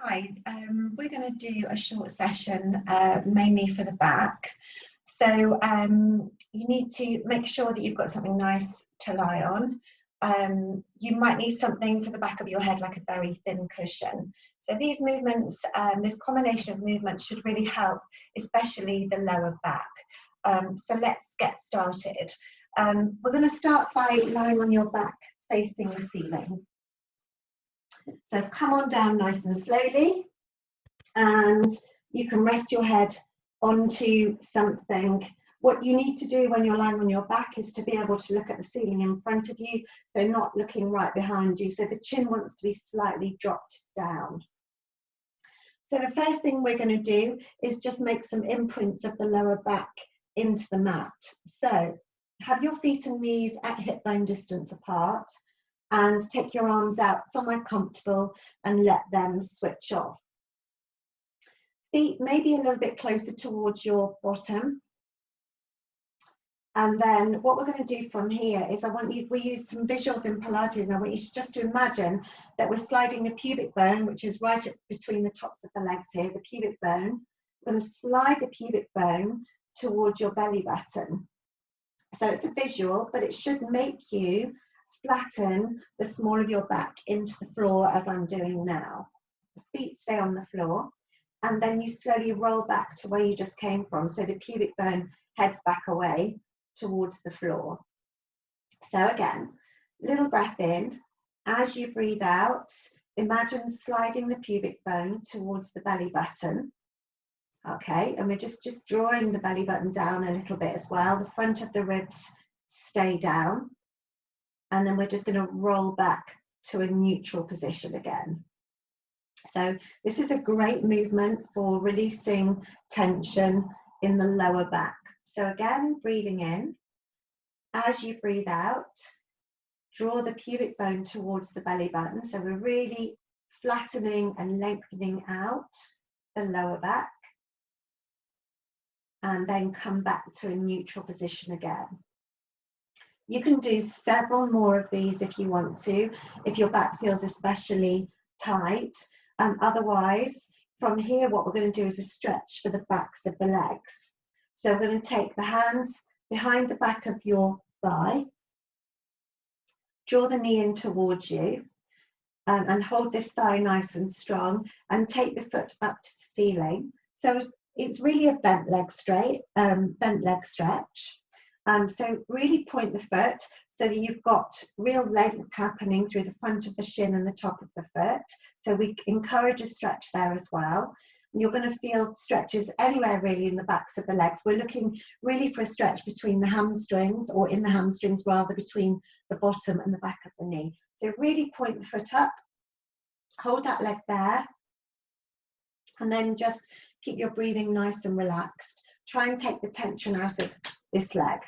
Hi, we're going to do a short session mainly for the back. So you need to make sure that you've got something nice to lie on. You might need something for the back of your head, like a very thin cushion. So these movements, this combination of movements should really help, especially the lower back. So let's get started. We're going to start by lying on your back facing the ceiling. So come on down nice and slowly, and you can rest your head onto something. What you need to do when you're lying on your back is to be able to look at the ceiling in front of you, so not looking right behind you. So the chin wants to be slightly dropped down. So the first thing we're going to do is just make some imprints of the lower back into the mat. So have your feet and knees at hip bone distance apart, and take your arms out somewhere comfortable and let them switch off. Feet maybe a little bit closer towards your bottom. And then what we're going to do from here is we use some visuals in Pilates, and I want you just to imagine that we're sliding the pubic bone, which is right between the tops of the legs here, the pubic bone. We're going to slide the pubic bone towards your belly button. So it's a visual, but it should make you flatten the small of your back into the floor as I'm doing now. The feet stay on the floor, and then you slowly roll back to where you just came from. So the pubic bone heads back away towards the floor. So again, little breath in. As you breathe out, imagine sliding the pubic bone towards the belly button. Okay, and we're just drawing the belly button down a little bit as well. The front of the ribs stay down. And then we're just going to roll back to a neutral position again. So this is a great movement for releasing tension in the lower back. So again, breathing in. As you breathe out, draw the pubic bone towards the belly button. So we're really flattening and lengthening out the lower back. And then come back to a neutral position again. You can do several more of these if you want to, if your back feels especially tight. Otherwise, from here, what we're going to do is a stretch for the backs of the legs. So we're going to take the hands behind the back of your thigh, draw the knee in towards you, and hold this thigh nice and strong, and take the foot up to the ceiling. So it's really a bent leg stretch. So really point the foot so that you've got real length happening through the front of the shin and the top of the foot. So we encourage a stretch there as well. And you're going to feel stretches anywhere really in the backs of the legs. We're looking really for a stretch between the hamstrings, or in the hamstrings rather, between the bottom and the back of the knee. So really point the foot up, hold that leg there, and then just keep your breathing nice and relaxed. Try and take the tension out of this leg.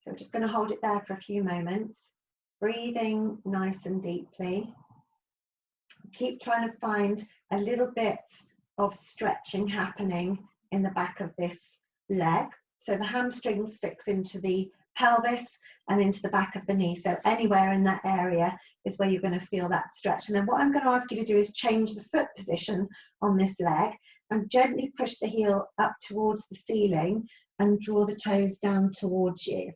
So I'm just going to hold it there for a few moments, breathing nice and deeply. Keep trying to find a little bit of stretching happening in the back of this leg. So the hamstrings fix into the pelvis and into the back of the knee. So anywhere in that area is where you're going to feel that stretch. And then what I'm going to ask you to do is change the foot position on this leg and gently push the heel up towards the ceiling and draw the toes down towards you.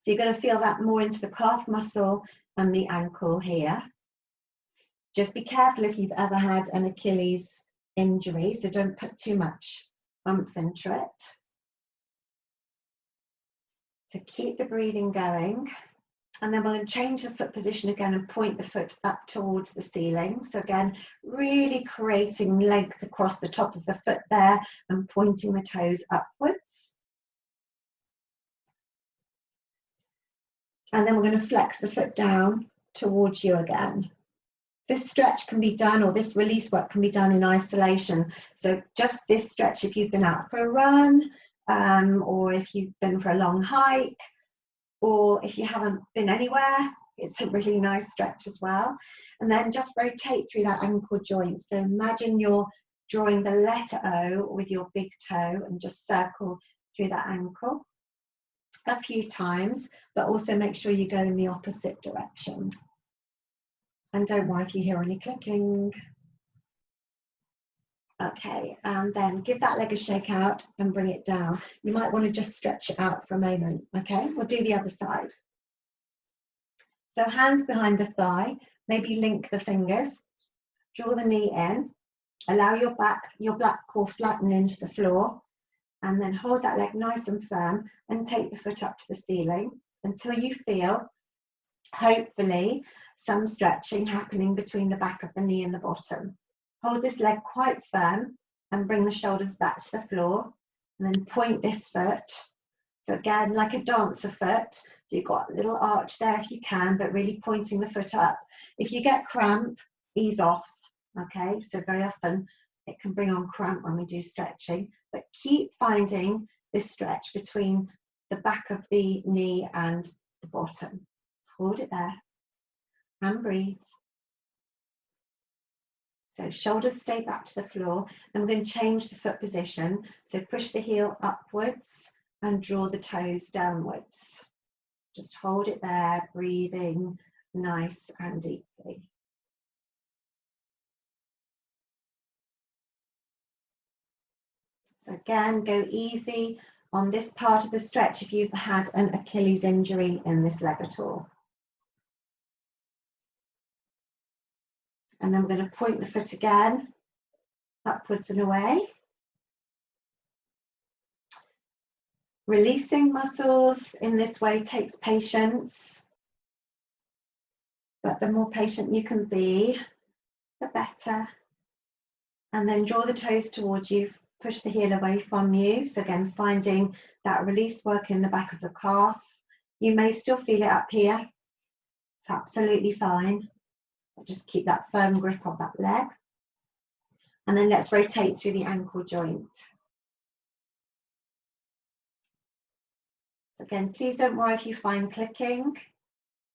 So you're going to feel that more into the calf muscle and the ankle here. Just be careful if you've ever had an Achilles injury, so don't put too much oomph into it. So keep the breathing going. And then we're going to change the foot position again and point the foot up towards the ceiling. So again, really creating length across the top of the foot there and pointing the toes upwards. And then we're going to flex the foot down towards you again. This stretch can be done, or this release work can be done in isolation. So just this stretch if you've been out for a run, or if you've been for a long hike, or if you haven't been anywhere, it's a really nice stretch as well. And then just rotate through that ankle joint. So imagine you're drawing the letter O with your big toe and just circle through that ankle a few times, but also make sure you go in the opposite direction. And don't worry if you hear any clicking. Okay, and then give that leg a shake out and bring it down. You might want to just stretch it out for a moment. Okay, we'll do the other side. So hands behind the thigh, maybe link the fingers, draw the knee in, allow your black core flatten into the floor, and then hold that leg nice and firm and take the foot up to the ceiling until you feel, hopefully, some stretching happening between the back of the knee and the bottom. Hold this leg quite firm and bring the shoulders back to the floor, and then point this foot. So again, like a dancer foot, so you've got a little arch there if you can, but really pointing the foot up. If you get cramp, ease off, okay? So very often it can bring on cramp when we do stretching, but keep finding this stretch between the back of the knee and the bottom. Hold it there and breathe. So shoulders stay back to the floor. I'm going to change the foot position. So push the heel upwards and draw the toes downwards. Just hold it there, breathing nice and deeply. So again, go easy on this part of the stretch if you've had an Achilles injury in this leg at all. And then we're going to point the foot again, upwards and away. Releasing muscles in this way takes patience, but the more patient you can be, the better. And then draw the toes towards you, push the heel away from you. So again, finding that release work in the back of the calf. You may still feel it up here. It's absolutely fine. But just keep that firm grip of that leg. And then let's rotate through the ankle joint. So again, please don't worry if you find clicking,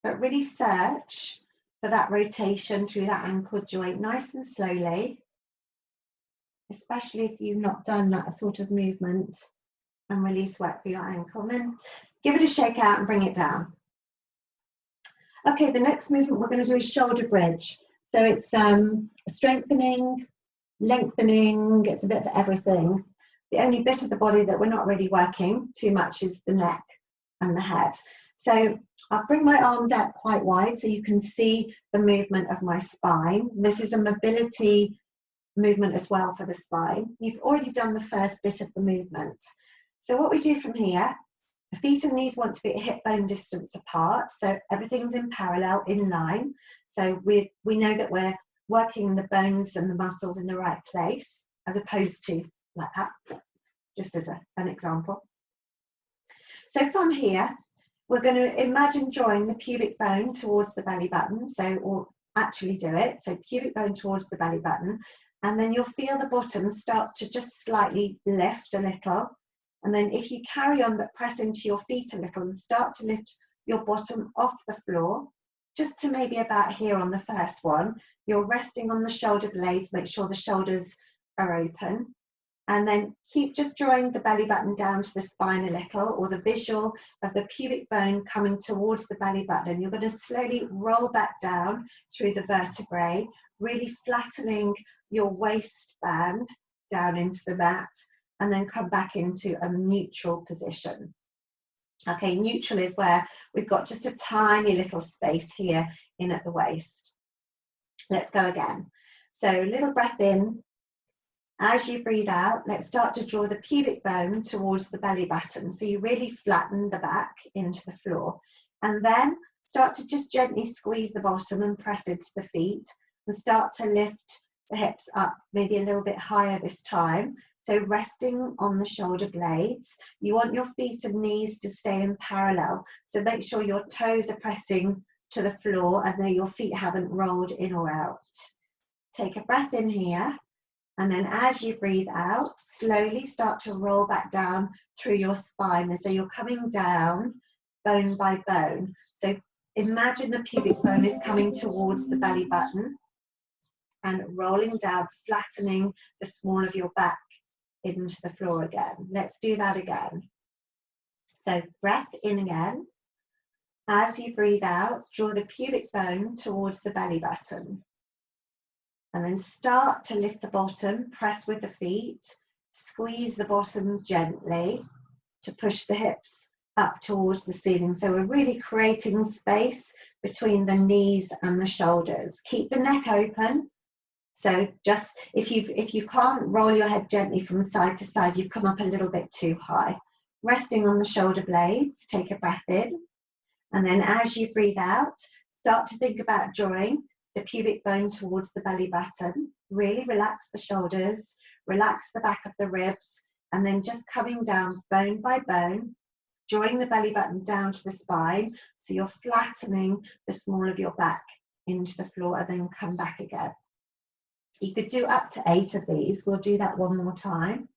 but really search for that rotation through that ankle joint nice and slowly, especially if you've not done that sort of movement, and release work for your ankle. And then give it a shake out and bring it down. Okay, the next movement we're going to do is shoulder bridge. So it's strengthening, lengthening, it's a bit of everything. The only bit of the body that we're not really working too much is the neck and the head. So I'll bring my arms out quite wide so you can see the movement of my spine. This is a mobility movement as well for the spine. You've already done the first bit of the movement. So what we do from here, the feet and knees want to be at hip bone distance apart, so everything's in parallel, in line. So we know that we're working the bones and the muscles in the right place, as opposed to like that, just as an example. So from here, we're going to imagine drawing the pubic bone towards the belly button, or actually do it, so pubic bone towards the belly button, and then you'll feel the bottom start to just slightly lift a little. And then if you carry on but press into your feet a little and start to lift your bottom off the floor, just to maybe about here on the first one, you're resting on the shoulder blades, make sure the shoulders are open. And then keep just drawing the belly button down to the spine a little, or the visual of the pubic bone coming towards the belly button. You're going to slowly roll back down through the vertebrae, really flattening your waistband down into the mat, and then come back into a neutral position. Okay, neutral is where we've got just a tiny little space here in at the waist. Let's go again. So little breath in. As you breathe out, let's start to draw the pubic bone towards the belly button. So you really flatten the back into the floor. And then start to just gently squeeze the bottom and press into the feet, and start to lift the hips up, maybe a little bit higher this time. So resting on the shoulder blades. You want your feet and knees to stay in parallel. So make sure your toes are pressing to the floor and that your feet haven't rolled in or out. Take a breath in here. And then as you breathe out, slowly start to roll back down through your spine as though you're coming down bone by bone. So imagine the pubic bone is coming towards the belly button and rolling down, flattening the small of your back into the floor again. Let's do that again. So breath in again. As you breathe out, draw the pubic bone towards the belly button. And then start to lift the bottom, press with the feet, squeeze the bottom gently to push the hips up towards the ceiling. So we're really creating space between the knees and the shoulders. Keep the neck open. So just if you can't roll your head gently from side to side, you've come up a little bit too high. Resting on the shoulder blades, take a breath in. And then as you breathe out, start to think about drawing the pubic bone towards the belly button. Really relax the shoulders, relax the back of the ribs, and then just coming down bone by bone, drawing the belly button down to the spine. So you're flattening the small of your back into the floor and then come back again. You could do up to 8 of these. We'll do that one more time.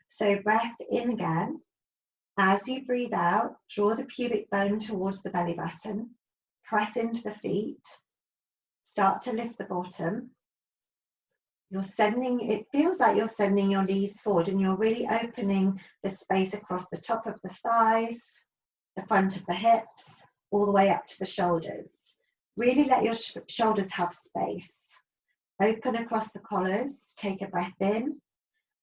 So breath in again. As you breathe out, draw the pubic bone towards the belly button, press into the feet, start to lift the bottom. It feels like you're sending your knees forward and you're really opening the space across the top of the thighs, the front of the hips, all the way up to the shoulders. Really let your shoulders have space. Open across the collars, take a breath in,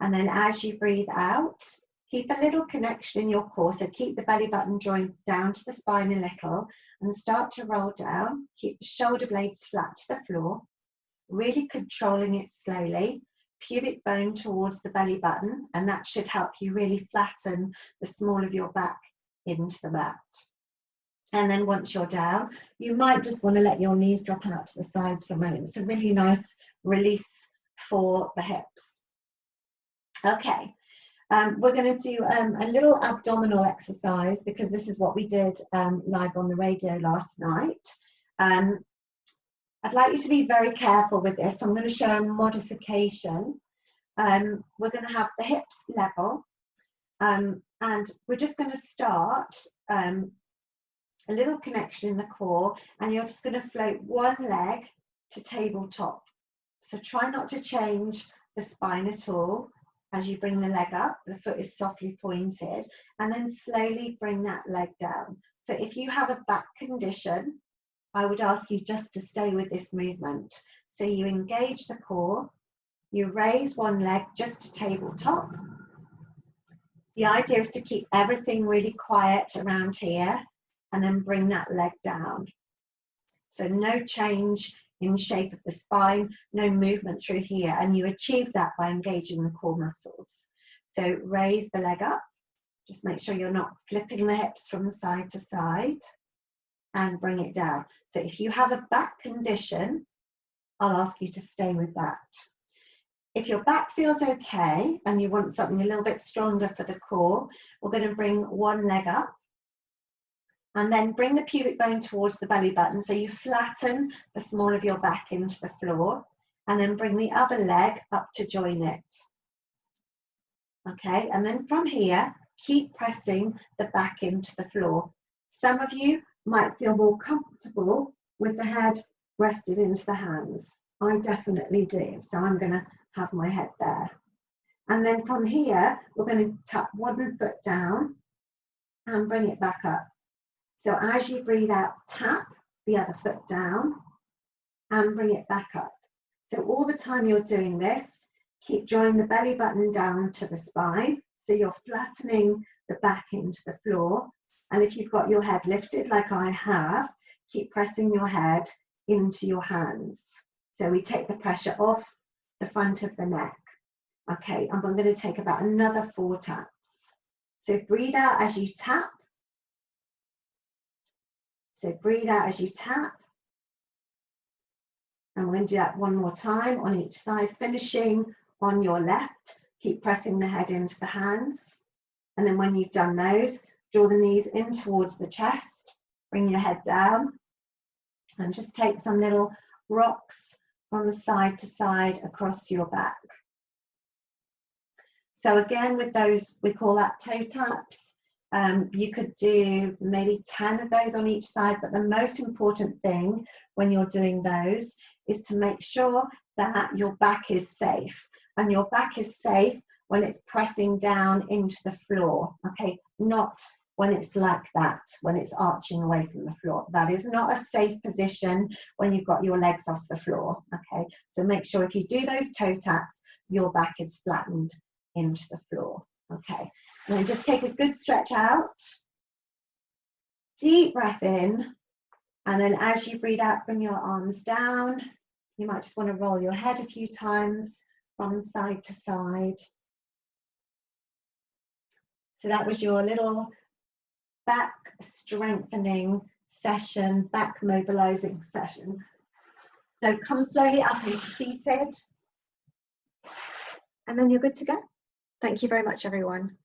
and then as you breathe out, keep a little connection in your core, so keep the belly button drawing down to the spine a little and start to roll down. Keep the shoulder blades flat to the floor, really controlling it slowly. Pubic bone towards the belly button, and that should help you really flatten the small of your back into the mat. And then once you're down, you might just want to let your knees drop out to the sides for a moment. It's a really nice release for the hips. Okay. We're going to do a little abdominal exercise because this is what we did live on the radio last night. I'd like you to be very careful with this. I'm going to show a modification. We're going to have the hips level and we're just going to start a little connection in the core, and you're just going to float one leg to tabletop. So try not to change the spine at all. As you bring the leg up, the foot is softly pointed, and then slowly bring that leg down. So if you have a back condition, I would ask you just to stay with this movement. So you engage the core, you raise one leg just to tabletop. The idea is to keep everything really quiet around here, and then bring that leg down. So no change in shape of the spine, no movement through here, and you achieve that by engaging the core muscles. So raise the leg up, just make sure you're not flipping the hips from side to side, and bring it down. So if you have a back condition, I'll ask you to stay with that. If your back feels okay and you want something a little bit stronger for the core, we're going to bring one leg up, and then bring the pubic bone towards the belly button, so you flatten the small of your back into the floor, and then bring the other leg up to join it. Okay, and then from here, keep pressing the back into the floor. Some of you might feel more comfortable with the head rested into the hands. I definitely do, so I'm going to have my head there. And then from here, we're going to tap one foot down and bring it back up. So as you breathe out, tap the other foot down and bring it back up. So all the time you're doing this, keep drawing the belly button down to the spine. So you're flattening the back into the floor. And if you've got your head lifted like I have, keep pressing your head into your hands. So we take the pressure off the front of the neck. Okay, and I'm going to take about another 4 taps. So breathe out as you tap. So breathe out as you tap. And we're going to do that one more time on each side, finishing on your left. Keep pressing the head into the hands. And then when you've done those, draw the knees in towards the chest. Bring your head down. And just take some little rocks from the side to side across your back. So again, with those, we call that toe taps. You could do maybe 10 of those on each side, but the most important thing when you're doing those is to make sure that your back is safe. And your back is safe when it's pressing down into the floor, okay? Not when it's like that, when it's arching away from the floor. That is not a safe position when you've got your legs off the floor, okay? So make sure if you do those toe taps, your back is flattened into the floor, okay? And then just take a good stretch out, deep breath in, and then as you breathe out, bring your arms down. You might just want to roll your head a few times from side to side. So that was your little back strengthening session, back mobilizing session. So come slowly up into seated, and then you're good to go. Thank you very much, everyone.